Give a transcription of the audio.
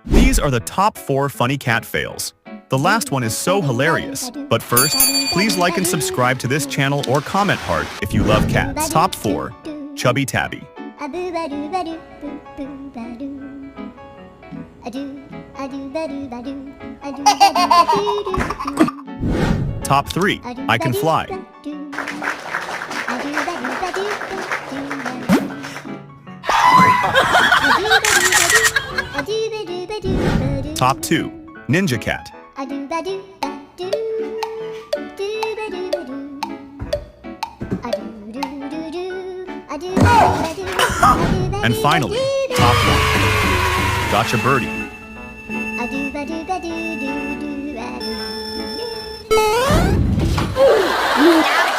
These are the top 4 funny cat fails. The last one is so hilarious. But first, please like and subscribe to this channel or comment heart if you love cats. Top 4. Chubby Tabby. Top 3. I Can Fly. Top 2. Ninja Cat. And finally, top 1. Gotcha Birdie. Meow.